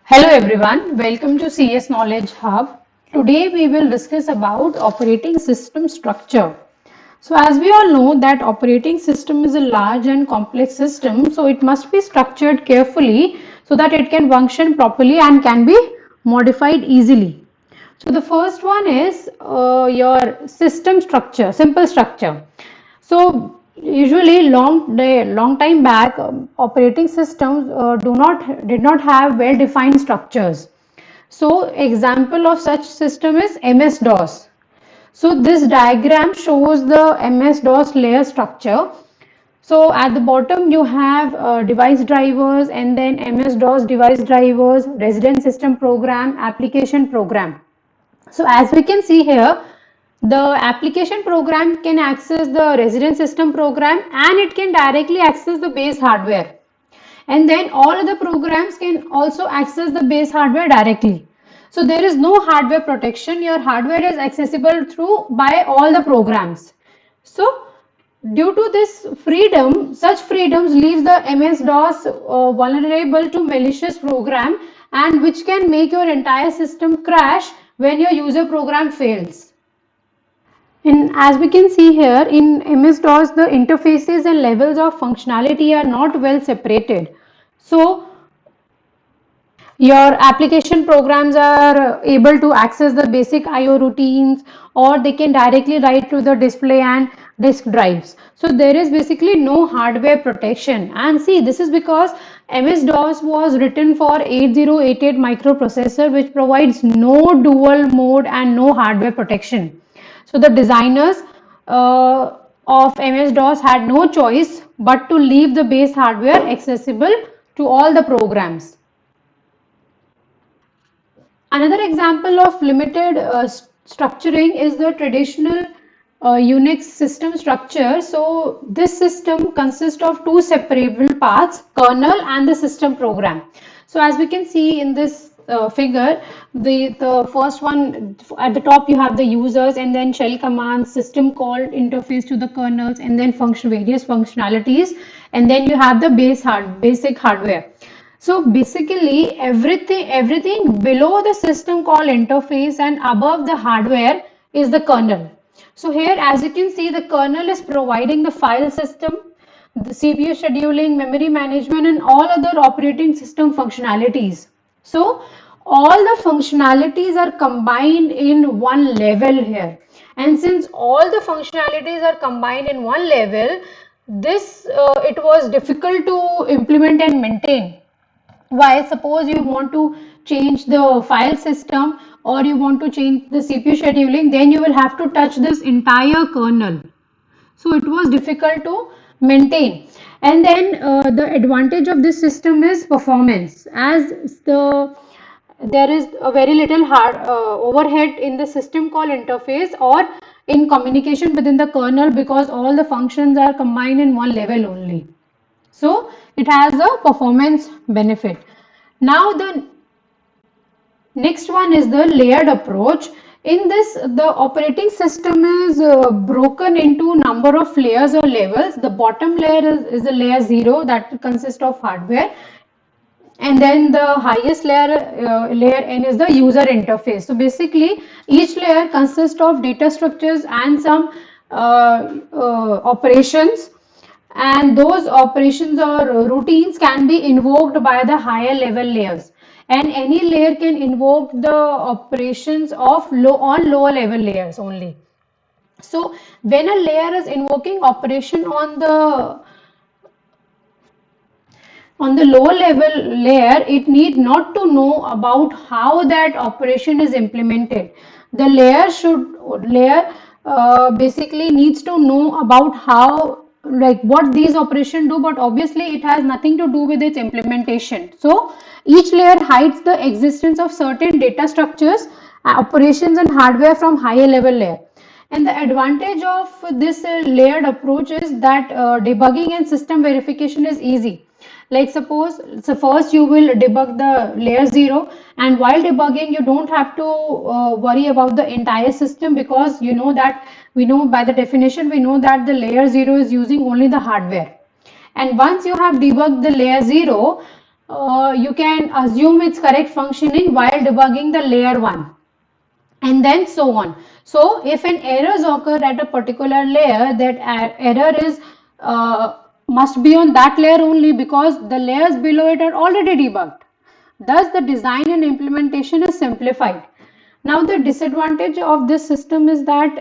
Hello everyone, welcome to CS Knowledge Hub. Today we will discuss about operating system structure. So as we all know that operating system is a large and complex system, so it must be structured carefully so that it can function properly and can be modified easily. So the first one is your system structure, simple structure. So usually long time back, operating systems did not have well defined structures. So example of such system is MS-DOS. So this diagram shows the MS-DOS layer structure. So at the bottom you have device drivers and then MS-DOS device drivers, resident system program, application program. So as we can see here, the application program can access the resident system program and it can directly access the base hardware. And then all other programs can also access the base hardware directly. So there is no hardware protection. Your hardware is accessible through by all the programs. So due to this freedom, such freedoms leaves the MS-DOS vulnerable to malicious program and which can make your entire system crash when your user program fails. And as we can see here in MS-DOS, the interfaces and levels of functionality are not well separated. So your application programs are able to access the basic IO routines or they can directly write to the display and disk drives. So there is basically no hardware protection, and see, this is because MS-DOS was written for 8088 microprocessor which provides no dual mode and no hardware protection. So the designers of MS-DOS had no choice but to leave the base hardware accessible to all the programs. Another example of limited structuring is the traditional Unix system structure. So this system consists of two separable parts, kernel and the system program. So as we can see in this figure, the first one at the top you have the users and then shell commands, system call interface to the kernels and then various functionalities, and then you have the basic hardware. So basically everything below the system call interface and above the hardware is the kernel. So here as you can see, the kernel is providing the file system, the CPU scheduling, memory management and all other operating system functionalities. So all the functionalities are combined in one level here, and since all the functionalities are combined in one level, this it was difficult to implement and maintain. Why? Suppose you want to change the file system or you want to change the CPU scheduling, then you will have to touch this entire kernel. So it was difficult to maintain. And then the advantage of this system is performance, as there is a very little hard overhead in the system call interface or in communication within the kernel, because all the functions are combined in one level only. So it has a performance benefit. Now the next one is the layered approach. In this, the operating system is broken into number of layers or levels. The bottom layer is the layer 0, that consists of hardware, and then the highest layer n is the user interface. So basically each layer consists of data structures and some operations, and those operations or routines can be invoked by the higher level layers, and any layer can invoke the operations of lower level layers only. So when a layer is invoking operation on the lower level layer, it need not to know about how that operation is implemented. The layer basically needs to know about how, like, what these operations do, but obviously it has nothing to do with its implementation. So each layer hides the existence of certain data structures, operations and hardware from higher level layer. And the advantage of this layered approach is that debugging and system verification is easy. Like suppose, so first you will debug the layer 0, and while debugging you don't have to worry about the entire system, because you know that we know by the definition we know that the layer 0 is using only the hardware. And once you have debugged the layer 0, you can assume its correct functioning while debugging the layer 1, and then so on. So if an errors occur at a particular layer, that error is must be on that layer only, because the layers below it are already debugged. Thus the design and implementation is simplified. Now the disadvantage of this system is that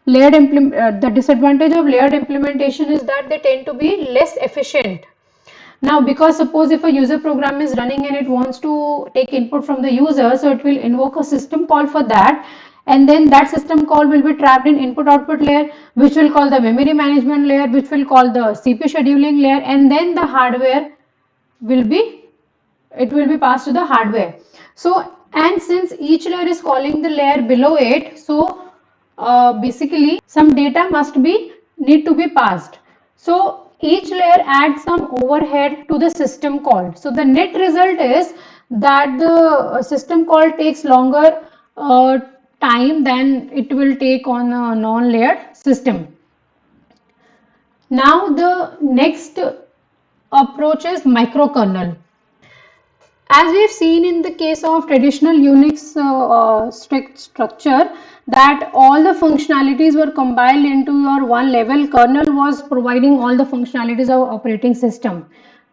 the disadvantage of layered implementation is that they tend to be less efficient. Now, because suppose if a user program is running and it wants to take input from the user, so it will invoke a system call for that, and then that system call will be trapped in input output layer, which will call the memory management layer, which will call the CPU scheduling layer, and then the hardware will be, it will be passed to the hardware. So, and since each layer is calling the layer below it, so basically some data must be need to be passed. So each layer adds some overhead to the system call. So the net result is that the system call takes longer time than it will take on a non-layered system. Now the next approach is microkernel. As we've seen in the case of traditional Unix strict structure, that all the functionalities were compiled into your one level, kernel was providing all the functionalities of operating system.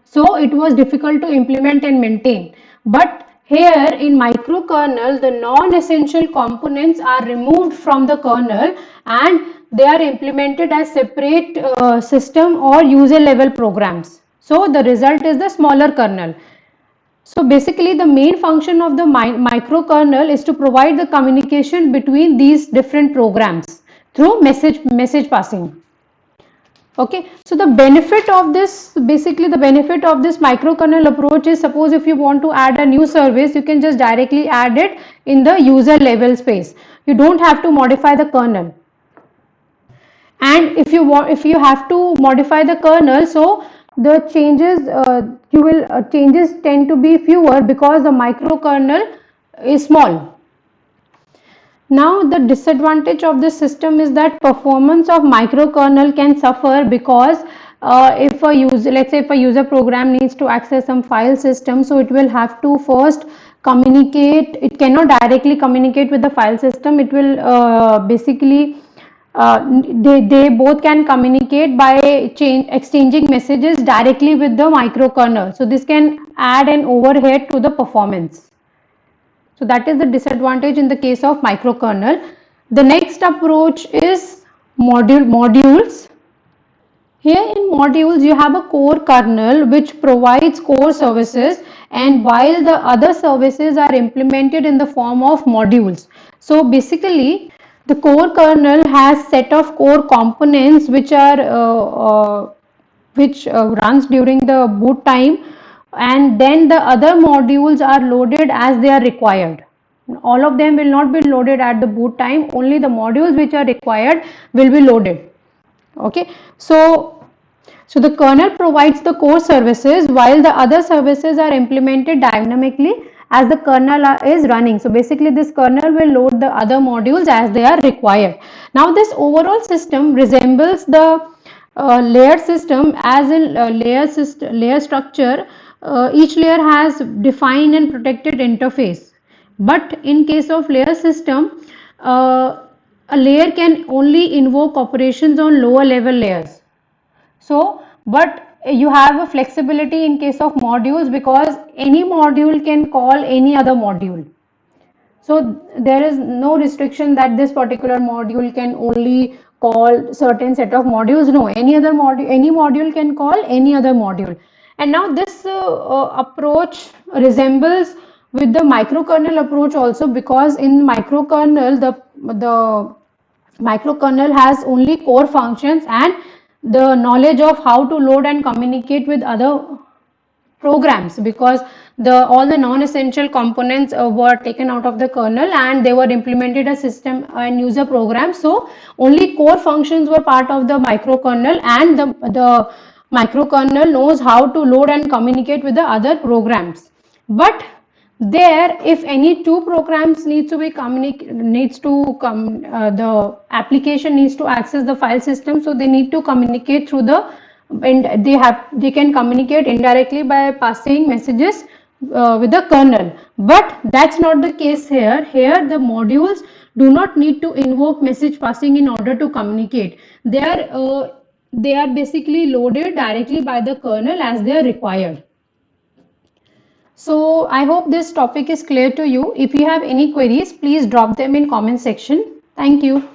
So it was difficult to implement and maintain. But here in microkernel, the non-essential components are removed from the kernel and they are implemented as separate system or user level programs. So the result is the smaller kernel. So basically the main function of the microkernel is to provide the communication between these different programs through message passing. Okay, so the benefit of this, basically the benefit of this microkernel approach is, suppose if you want to add a new service, you can just directly add it in the user level space. You don't have to modify the kernel. And if you have to modify the kernel, so the changes changes tend to be fewer because the microkernel is small. Now the disadvantage of this system is that performance of microkernel can suffer, because if a user, let's say if a user program needs to access some file system, so it will have to first communicate, it cannot directly communicate with the file system, it will basically they both can communicate by exchanging messages directly with the microkernel. So this can add an overhead to the performance. So that is the disadvantage in the case of microkernel. The next approach is modules. Here in modules you have a core kernel which provides core services, and while the other services are implemented in the form of modules. So basically the core kernel has set of core components which are runs during the boot time, and then the other modules are loaded as they are required. All of them will not be loaded at the boot time, only the modules which are required will be loaded. Okay, so the kernel provides the core services while the other services are implemented dynamically as the kernel is running. So basically this kernel will load the other modules as they are required. Now this overall system resembles the layered system, as in layer structure. Each layer has defined and protected interface, but in case of layer system, a layer can only invoke operations on lower level layers. So, but you have a flexibility in case of modules, because any module can call any other module. So there is no restriction that this particular module can only call certain set of modules. No, any module can call any other module. And now this approach resembles with the microkernel approach also, because in microkernel the microkernel has only core functions and the knowledge of how to load and communicate with other programs, because all the non-essential components were taken out of the kernel and they were implemented as system and user programs. So only core functions were part of the microkernel, and the microkernel knows how to load and communicate with the other programs. But there, if any two programs needs to be the application needs to access the file system, so they need to communicate through the and they can communicate indirectly by passing messages with the kernel. But that's not the case here. Here the modules do not need to invoke message passing in order to communicate. They are basically loaded directly by the kernel as they are required. So I hope this topic is clear to you. If you have any queries, please drop them in comment section. Thank you.